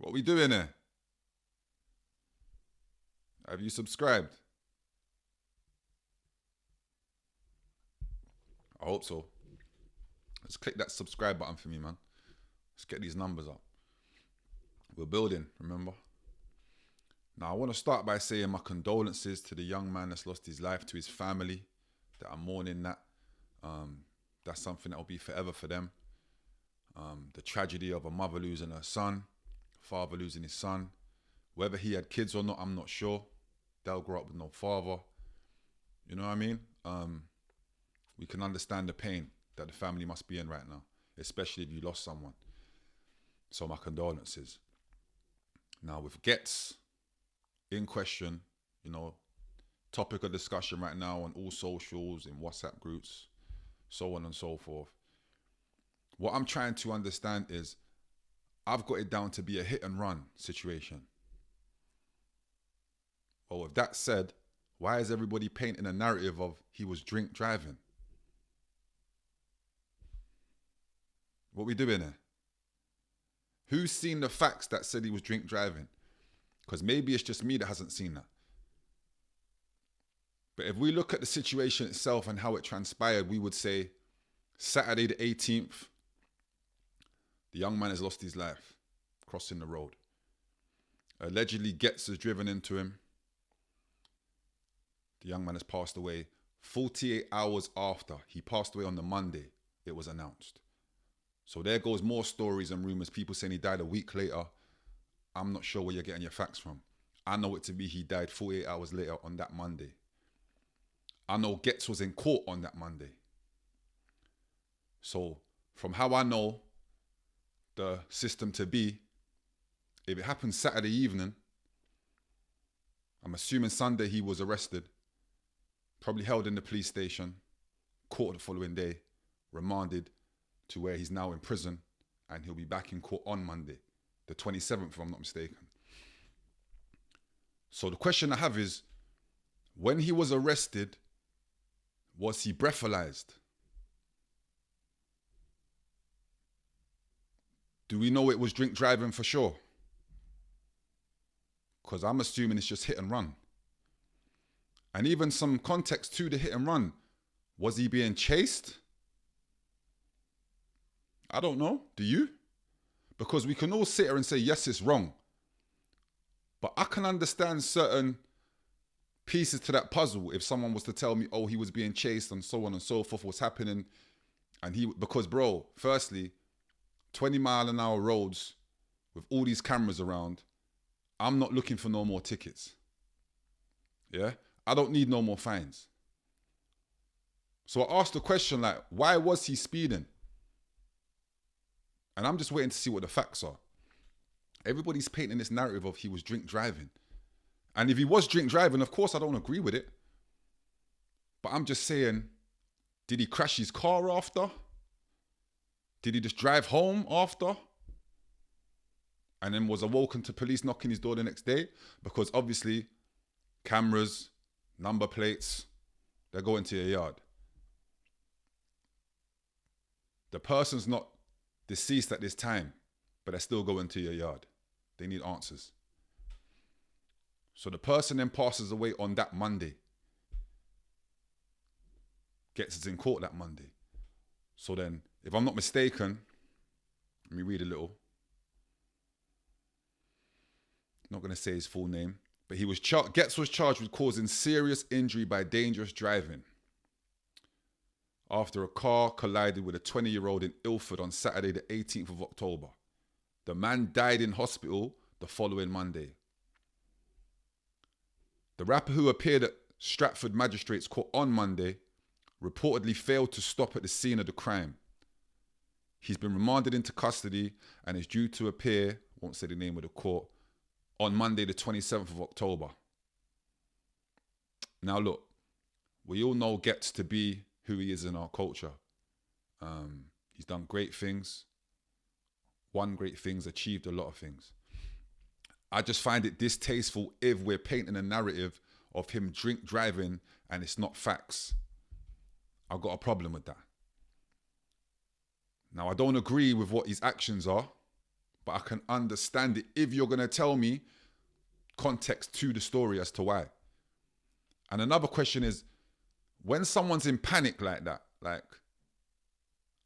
What we doing here? Have you subscribed? I hope so. Let's click that subscribe button for me, man. Let's get these numbers up. We're building, remember? Now, I want to start by saying my condolences to the young man that's lost his life, to his family, that I'm mourning that. That's something that will be forever for them. The tragedy of a mother losing her son, father losing his son. Whether he had kids or not, I'm not sure. They'll grow up with no father. You know what I mean? We can understand the pain that the family must be in right now, especially if you lost someone. So my condolences. Now with Ghetts in question, you know, topic of discussion right now on all socials, in WhatsApp groups, so on and so forth. What I'm trying to understand is, I've got it down to be a hit and run situation. Well, with that said, why is everybody painting a narrative of he was drink driving? What we doing here? Who's seen the facts that said he was drink driving? Because maybe it's just me that hasn't seen that. But if we look at the situation itself and how it transpired, we would say Saturday the 18th, the young man has lost his life crossing the road. Allegedly, Ghetts has driven into him. The young man has passed away 48 hours after. He passed away on the Monday, it was announced. So there goes more stories and rumors. People saying he died a week later. I'm not sure where you're getting your facts from. I know it to be he died 48 hours later on that Monday. I know Ghetts was in court on that Monday. So from how I know the system to be, if it happened Saturday evening, I'm assuming Sunday he was arrested, probably held in the police station, caught the following day, remanded to where he's now in prison, and he'll be back in court on Monday, the 27th, if I'm not mistaken. So the question I have is, when he was arrested, was he breathalyzed? Do we know it was drink driving for sure? Because I'm assuming it's just hit and run. And even some context to the hit and run. Was he being chased? I don't know. Do you? Because we can all sit here and say, yes, it's wrong. But I can understand certain pieces to that puzzle if someone was to tell me, oh, he was being chased and so on and so forth, what's happening. And because bro, firstly, 20-mile-an-hour roads with all these cameras around, I'm not looking for no more tickets. Yeah? I don't need no more fines. So I asked the question, like, why was he speeding? And I'm just waiting to see what the facts are. Everybody's painting this narrative of he was drink driving. And if he was drink driving, of course I don't agree with it. But I'm just saying, did he crash his car after? Did he just drive home after? And then was awoken to police knocking his door the next day? Because obviously, cameras, number plates, they're going to your yard. The person's not deceased at this time, but they're still going to your yard. They need answers. So the person then passes away on that Monday. Gets us in court that Monday. So then, if I'm not mistaken, let me read a little. Not going to say his full name, but Ghetts was charged with causing serious injury by dangerous driving after a car collided with a 20-year-old in Ilford on Saturday the 18th of October. The man died in hospital the following Monday. The rapper, who appeared at Stratford Magistrates Court on Monday, reportedly failed to stop at the scene of the crime. He's been remanded into custody and is due to appear, won't say the name of the court, on Monday the 27th of October. Now look, we all know Ghetts to be who he is in our culture. He's done great things, won great things, achieved a lot of things. I just find it distasteful if we're painting a narrative of him drink driving and it's not facts. I've got a problem with that. Now, I don't agree with what his actions are, but I can understand it if you're going to tell me context to the story as to why. And another question is, when someone's in panic like that, like,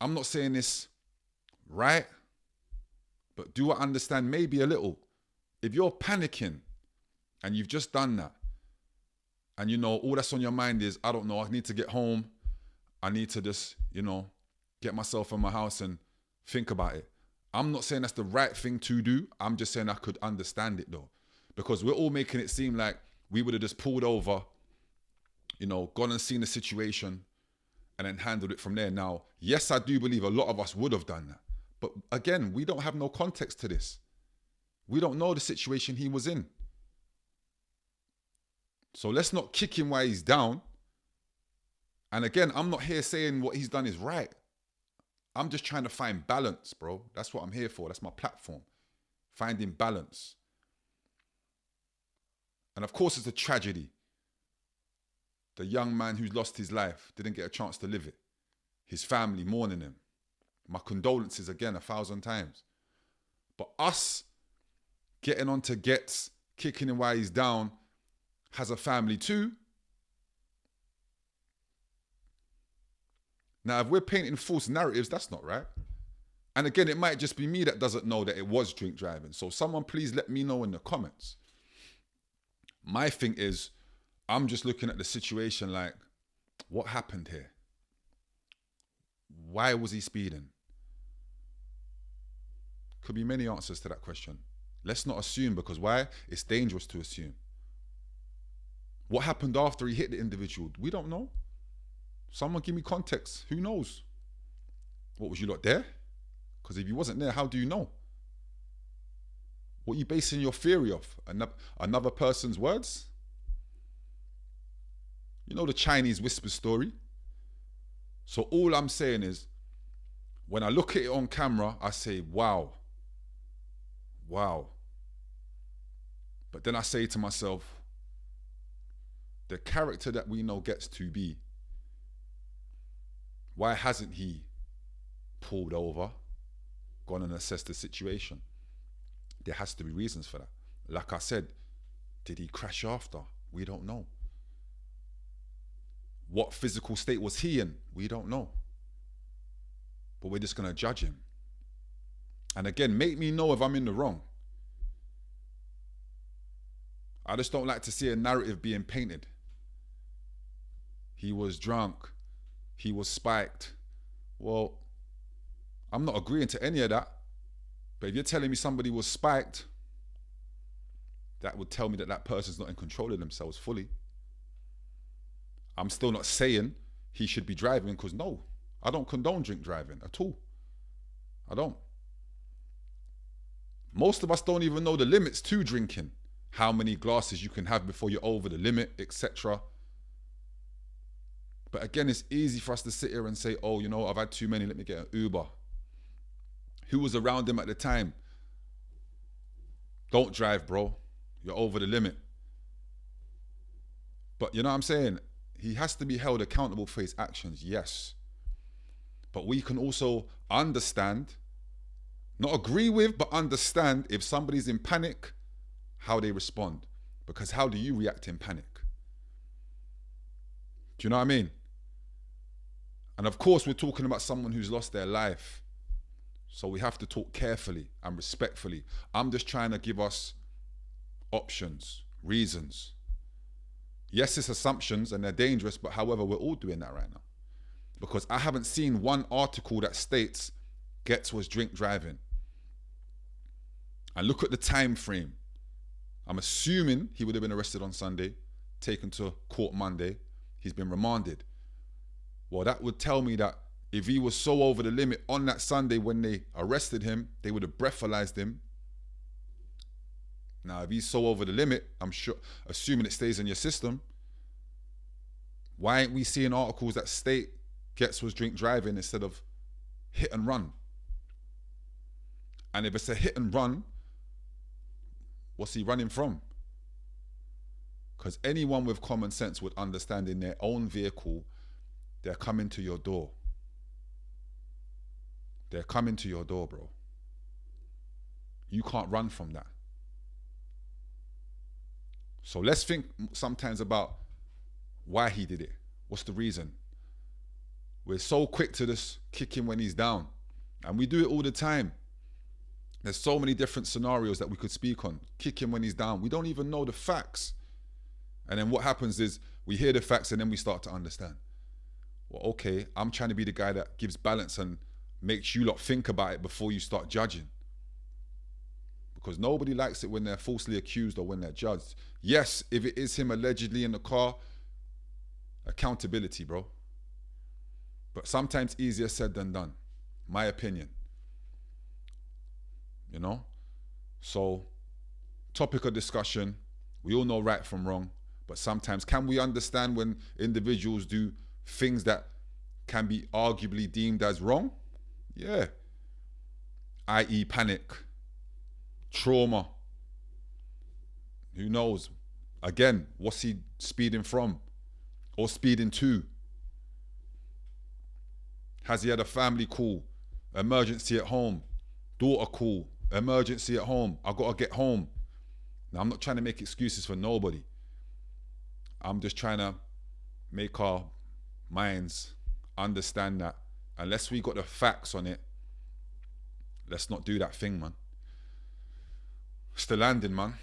I'm not saying this right, but do I understand maybe a little? If you're panicking and you've just done that, and you know, all that's on your mind is, I don't know, I need to get home. I need to just, you know, get myself in my house and think about it. I'm not saying that's the right thing to do. I'm just saying I could understand it though. Because we're all making it seem like we would have just pulled over, you know, gone and seen the situation and then handled it from there. Now, yes, I do believe a lot of us would have done that. But again, we don't have no context to this. We don't know the situation he was in. So let's not kick him while he's down. And again, I'm not here saying what he's done is right. I'm just trying to find balance, bro. That's what I'm here for. That's my platform. Finding balance. And of course, it's a tragedy. The young man who's lost his life didn't get a chance to live it. His family mourning him. My condolences again 1,000 times. But us getting onto Ghetts, kicking him while he's down, has a family too. Now, if we're painting false narratives, that's not right. And again, it might just be me that doesn't know that it was drink driving. So someone please let me know in the comments. My thing is, I'm just looking at the situation like, what happened here? Why was he speeding? Could be many answers to that question. Let's not assume, because why? It's dangerous to assume. What happened after he hit the individual? We don't know. Someone give me context. Who knows? What, was you lot there? Because if you wasn't there, how do you know? What are you basing your theory off? Another person's words? You know the Chinese whisper story? So all I'm saying is, when I look at it on camera, I say, wow. Wow. But then I say to myself, the character that we know Ghetts to be, why hasn't he pulled over, gone and assessed the situation? There has to be reasons for that. Like I said, did he crash after? We don't know. What physical state was he in? We don't know. But we're just going to judge him. And again, make me know if I'm in the wrong. I just don't like to see a narrative being painted. He was drunk. He was spiked. Well, I'm not agreeing to any of that. But if you're telling me somebody was spiked, that would tell me that that person's not in control of themselves fully. I'm still not saying he should be driving, because no, I don't condone drink driving at all. I don't. Most of us don't even know the limits to drinking. How many glasses you can have before you're over the limit, etc. But again, it's easy for us to sit here and say, oh, you know, I've had too many, let me get an Uber. Who was around him at the time? Don't drive, bro. You're over the limit. But you know what I'm saying? He has to be held accountable for his actions, yes. But we can also understand, not agree with, but understand if somebody's in panic, how they respond. Because how do you react in panic? Do you know what I mean? And of course, we're talking about someone who's lost their life. So we have to talk carefully and respectfully. I'm just trying to give us options, reasons. Yes, it's assumptions and they're dangerous, but however, we're all doing that right now. Because I haven't seen one article that states Ghetts was drink driving. And look at the time frame. I'm assuming he would have been arrested on Sunday, taken to court Monday. He's been remanded. Well, that would tell me that if he was so over the limit on that Sunday when they arrested him, they would have breathalyzed him. Now, if he's so over the limit, I'm sure, assuming it stays in your system, why ain't we seeing articles that state Ghetts was drink driving instead of hit and run? And if it's a hit and run, what's he running from? Because anyone with common sense would understand in their own vehicle, they're coming to your door. They're coming to your door, bro. You can't run from that. So let's think sometimes about why he did it. What's the reason? We're so quick to just kick him when he's down. And we do it all the time. There's so many different scenarios that we could speak on. Kick him when he's down. We don't even know the facts. And then what happens is we hear the facts and then we start to understand. Well, okay, I'm trying to be the guy that gives balance and makes you lot think about it before you start judging. Because nobody likes it when they're falsely accused or when they're judged. Yes, if it is him allegedly in the car, accountability, bro. But sometimes easier said than done. My opinion. You know? So, topic of discussion. We all know right from wrong. But sometimes, can we understand when individuals do things that can be arguably deemed as wrong? Yeah. I.e. panic. Trauma. Who knows? Again, what's he speeding from? Or speeding to? Has he had a family call? Emergency at home? Daughter call? Emergency at home? I gotta get home. Now, I'm not trying to make excuses for nobody. I'm just trying to make our minds understand that unless we got the facts on it, let's not do that thing, man. Still landing, man.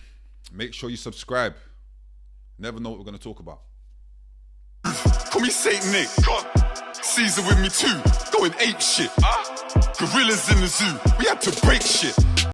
Make sure you subscribe. Never know what we're going to talk about. Call me Saint Nick. Caesar with me too. Going ape shit. Gorillas in the zoo. We had to break shit.